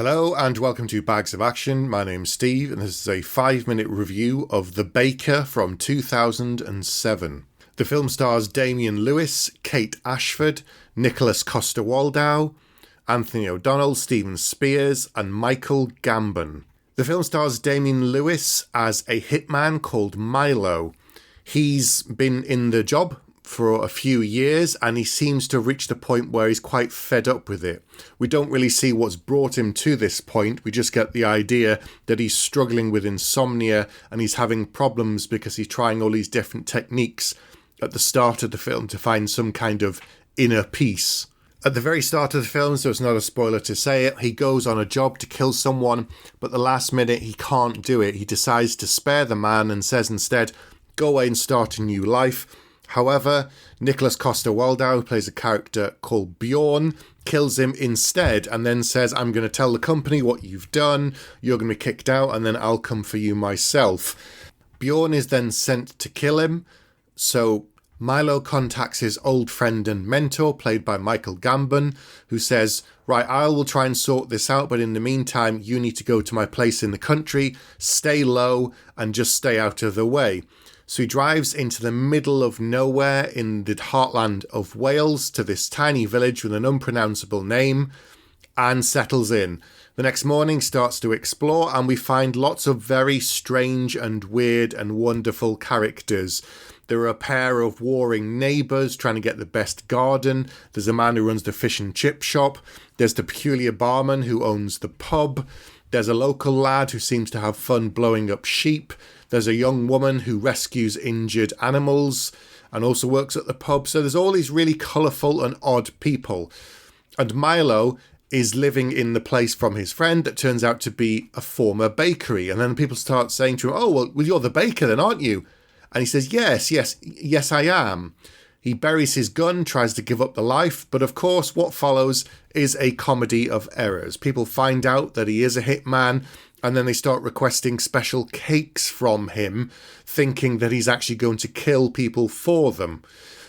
Hello and welcome to Bags of Action. My name's Steve and this is a 5-minute review of The Baker from 2007. The film stars Damian Lewis, Kate Ashford, Nikolaj Coster-Waldau, Anthony O'Donnell, Stephen Speirs and Michael Gambon. The film stars Damian Lewis as a hitman called Milo. He's been in the job for a few years and he seems to reach the point where he's quite fed up with it. We don't really see what's brought him to this point. We just get the idea that he's struggling with insomnia and he's having problems because he's trying all these different techniques at the start of the film to find some kind of inner peace. At the very start of the film, so it's not a spoiler to say it, he goes on a job to kill someone, but at the last minute he can't do it. He decides to spare the man and says instead, go away and start a new life. However, Nikolaj Coster-Waldau, who plays a character called Bjorn, kills him instead and then says, I'm going to tell the company what you've done, you're going to be kicked out and then I'll come for you myself. Bjorn is then sent to kill him, so Milo contacts his old friend and mentor, played by Michael Gambon, who says, right, I will try and sort this out, but in the meantime, you need to go to my place in the country, stay low, and just stay out of the way. So he drives into the middle of nowhere in the heartland of Wales to this tiny village with an unpronounceable name and settles in. The next morning starts to explore and we find lots of very strange and weird and wonderful characters. There are a pair of warring neighbours trying to get the best garden. There's a man who runs the fish and chip shop. There's the peculiar barman who owns the pub. There's a local lad who seems to have fun blowing up sheep. There's a young woman who rescues injured animals and also works at the pub. So there's all these really colourful and odd people. And Milo is living in the place from his friend that turns out to be a former bakery. And then people start saying to him, oh, well, you're the baker then, aren't you? And he says, yes, I am. He buries his gun, tries to give up the life, but of course what follows is a comedy of errors. People find out that he is a hitman, and then they start requesting special cakes from him, thinking that he's actually going to kill people for them.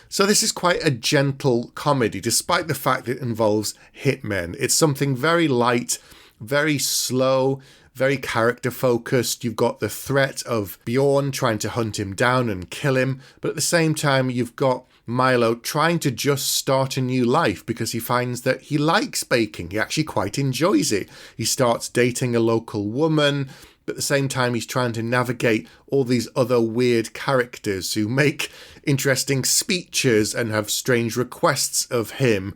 So this is quite a gentle comedy, despite the fact that it involves hitmen. It's something very light, very slow, very character-focused. You've got the threat of Bjorn trying to hunt him down and kill him, but at the same time you've got Milo trying to just start a new life because he finds that he likes baking. He actually quite enjoys it. He starts dating a local woman, but at the same time he's trying to navigate all these other weird characters who make interesting speeches and have strange requests of him.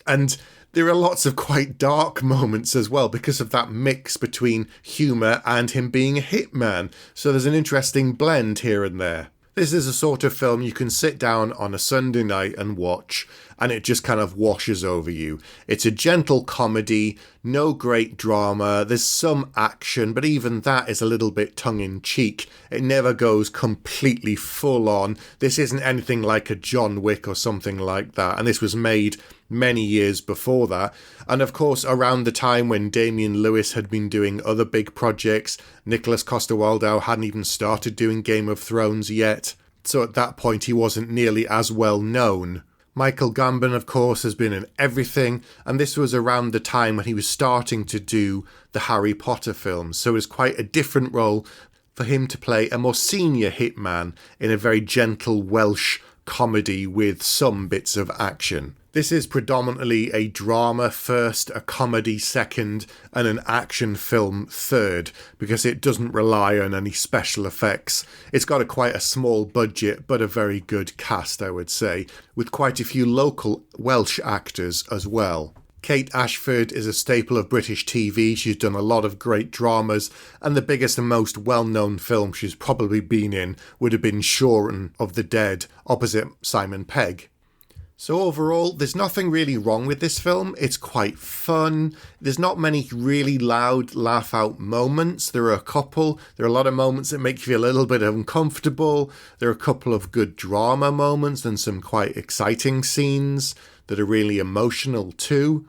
And there are lots of quite dark moments as well because of that mix between humour and him being a hitman. So there's an interesting blend here and there. This is a sort of film you can sit down on a Sunday night and watch, and it just kind of washes over you. It's a gentle comedy, no great drama, there's some action, but even that is a little bit tongue-in-cheek. It never goes completely full-on. This isn't anything like a John Wick or something like that, and this was made many years before that. And of course, around the time when Damian Lewis had been doing other big projects, Nikolaj Coster-Waldau hadn't even started doing Game of Thrones yet. So at that point, he wasn't nearly as well known. Michael Gambon, of course, has been in everything, and this was around the time when he was starting to do the Harry Potter films. So it was quite a different role for him to play a more senior hitman in a very gentle Welsh comedy with some bits of action. This is predominantly a drama first, a comedy second, and an action film third, because it doesn't rely on any special effects. It's got quite a small budget, but a very good cast, I would say, with quite a few local Welsh actors as well. Kate Ashford is a staple of British TV. She's done a lot of great dramas, and the biggest and most well-known film she's probably been in would have been Shaun of the Dead, opposite Simon Pegg. So overall, there's nothing really wrong with this film. It's quite fun. There's not many really loud laugh-out moments. There are a couple. There are a lot of moments that make you feel a little bit uncomfortable. There are a couple of good drama moments and some quite exciting scenes that are really emotional too.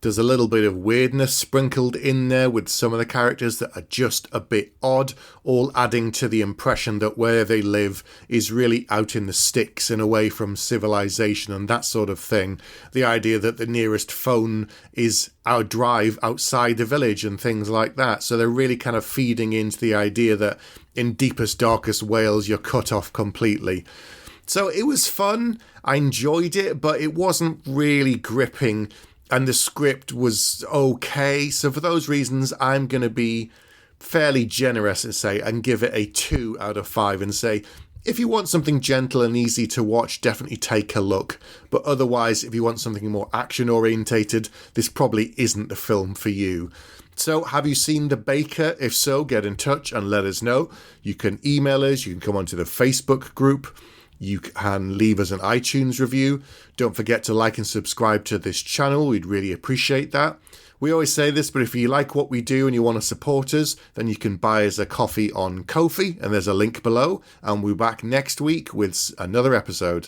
There's a little bit of weirdness sprinkled in there with some of the characters that are just a bit odd, all adding to the impression that where they live is really out in the sticks and away from civilization and that sort of thing. The idea that the nearest phone is our drive outside the village and things like that. So they're really kind of feeding into the idea that in deepest, darkest Wales, you're cut off completely. So it was fun. I enjoyed it, but it wasn't really gripping. And the script was okay. So for those reasons, I'm going to be fairly generous and say, and give it a 2 out of 5 and say, if you want something gentle and easy to watch, definitely take a look. But otherwise, if you want something more action orientated, this probably isn't the film for you. So have you seen The Baker? If so, get in touch and let us know. You can email us. You can come onto the Facebook group. You can leave us an iTunes review. Don't forget to like and subscribe to this channel. We'd really appreciate that. We always say this, but if you like what we do and you want to support us, then you can buy us a coffee on Ko-fi, and there's a link below. And we'll be back next week with another episode.